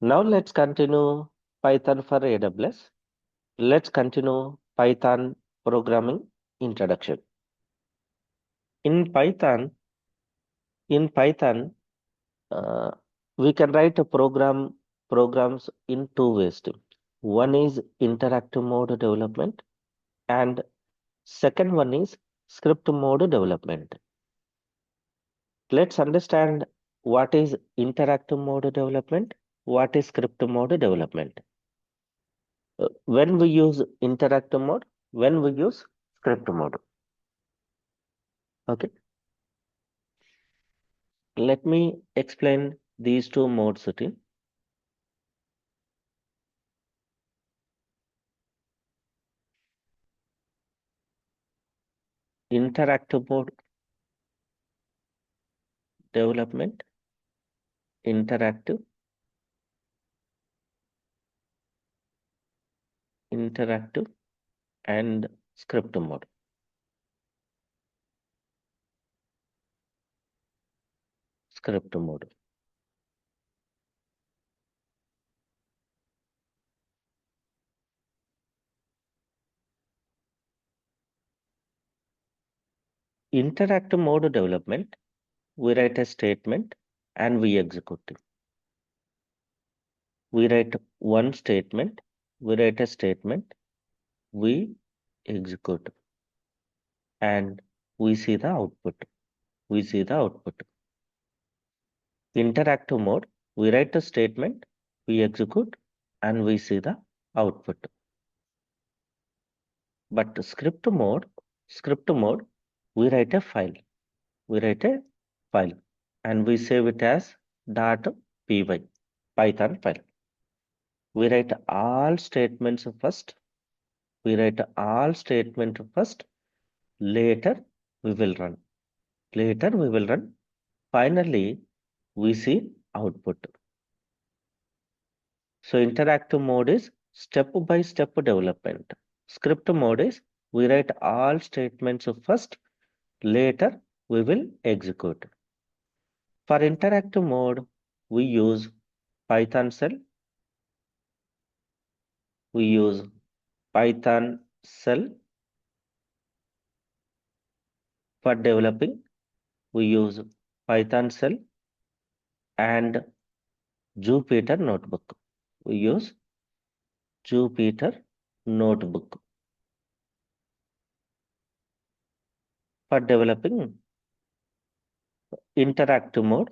Now let's continue Python for AWS. Let's continue Python programming introduction. In Python, in Python, uh, we can write a programs in two ways too. One is interactive mode development, and second one is script mode development. Let's understand what is interactive mode development, what is script mode development. When we use interactive mode, when we use script mode. Okay, let me explain these two modes. Okay, interactive mode development, interactive, interactive, and script mode. Script mode. Interactive mode development, we write a statement and we execute it. We write one statement, we write a statement, we execute, and we see the output. We see the output. Interactive mode, we write a statement, we execute, and we see the output. But script mode, we write a file. We write a file and we save it as .py, Python file. We write all statements first. We write all statement first. Later we will run. Later we will run. Finally, we see output. So interactive mode is step-by-step development. Script mode is we write all statements first. Later we will execute. For interactive mode, we use Python shell. We use Python shell. For developing, we use Python shell and Jupyter notebook. We use Jupyter notebook. For developing interactive mode,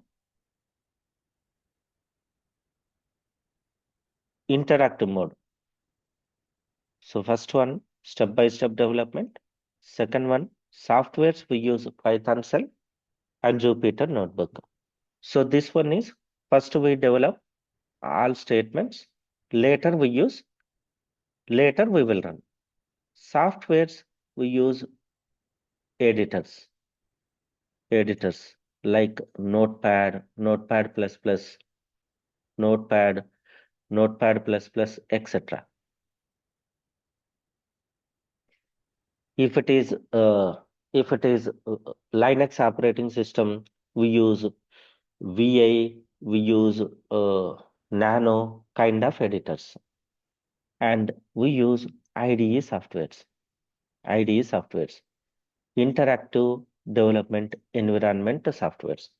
So first one, step-by-step development. Second one, softwares we use Python shell and Jupyter notebook. So this one is first we develop all statements. Later we will run. Softwares we use editors like Notepad, Notepad++, Notepad, Notepad++, etc. If it is Linux operating system, we use VI, we use Nano kind of editors, and we use IDE softwares. Interactive development environment softwares.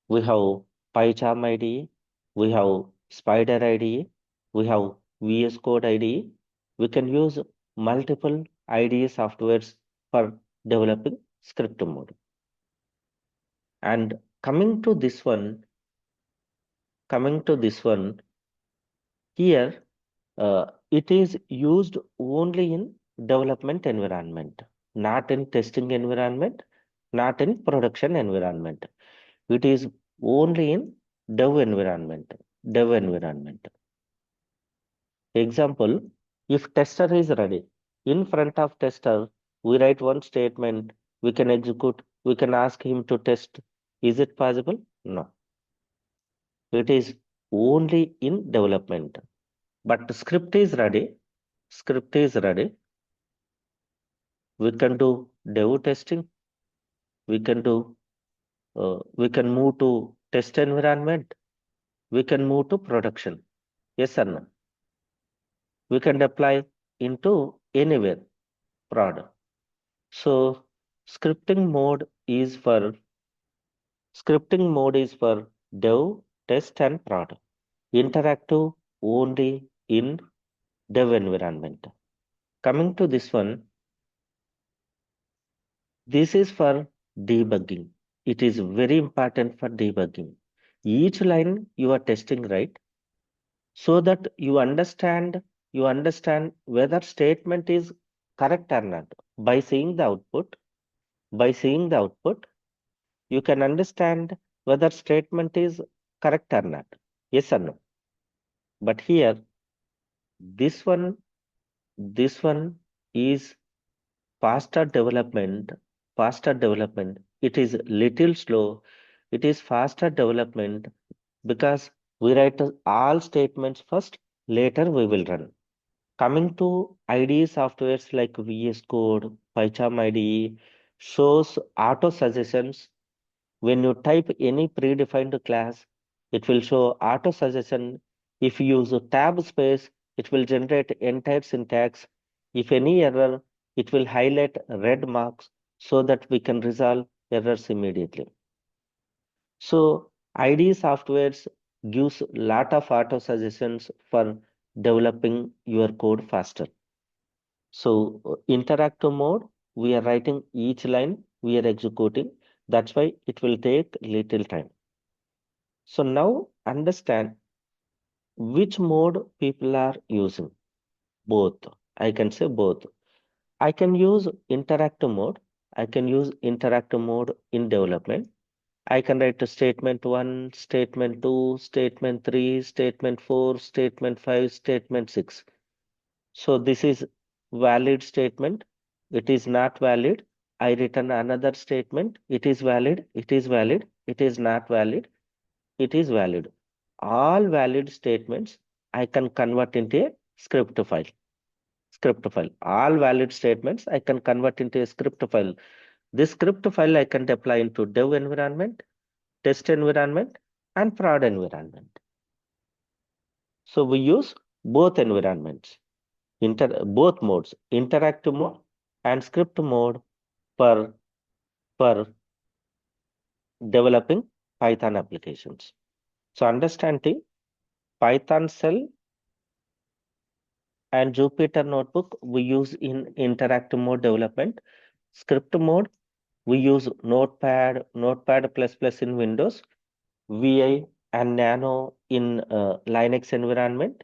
We have PyCharm IDE, we have Spider IDE, we have VS Code IDE. We can use multiple IDE softwares for developing script mode. And coming to this one, here it is used only in development environment, not in testing environment, not in production environment. It is only in dev environment. Example, if tester is ready, in front of tester, we write one statement, we can execute, we can ask him to test. Is it possible? No. It is only in development. But script is ready. We can do dev testing. We can move to test environment. We can move to production. Yes or no? We can deploy into anywhere prod. So scripting mode is for dev, test and prod. Interactive only in dev environment. Coming to this one, this is for debugging. It is very important for debugging. Each line you are testing, right? So that you understand whether statement is correct or not. By seeing the output, you can understand whether statement is correct or not. Yes or no? But here, this one, this one is faster development, faster development. It is little slow. It is faster development because we write all statements first, later we will run. Coming to IDE softwares like VS Code, PyCharm IDE shows auto suggestions. When you type any predefined class, it will show auto suggestion. If you use a tab space, it will generate entire syntax. If any error, it will highlight red marks so that we can resolve errors immediately. So IDE softwares gives lot of auto suggestions for developing your code faster. So interactive mode, we are writing each line, we are executing. That's why it will take little time. So now understand which mode people are using. Both. I can say both. I can use interactive mode. I can use interactive mode in development. I can write a statement 1, statement 2, statement 3, statement 4, statement 5, statement 6. So this is valid statement. It is not valid. I written another statement. It is valid. It is valid. It is not valid. It is valid. All valid statements I can convert into a script file. Script file. All valid statements I can convert into a script file. This script file I can deploy into dev environment, test environment, and prod environment. So we use both environments, both modes, interactive mode and script mode for, for developing Python applications. So understanding Python shell and Jupyter Notebook we use in interactive mode development. Script mode we use Notepad, Notepad++ in Windows, VI and Nano in Linux environment,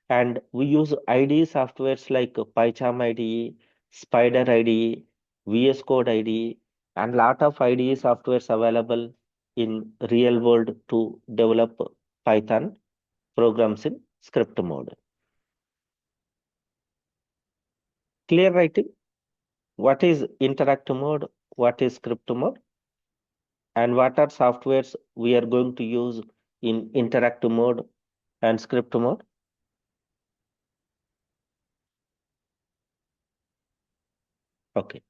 and we use IDE softwares like PyCharm IDE, Spider IDE, VS Code IDE, and lot of IDE softwares available in real world to develop Python programs in script mode. Clear writing? What is interactive mode? What is script mode? And what are softwares we are going to use in interactive mode and script mode? Okay.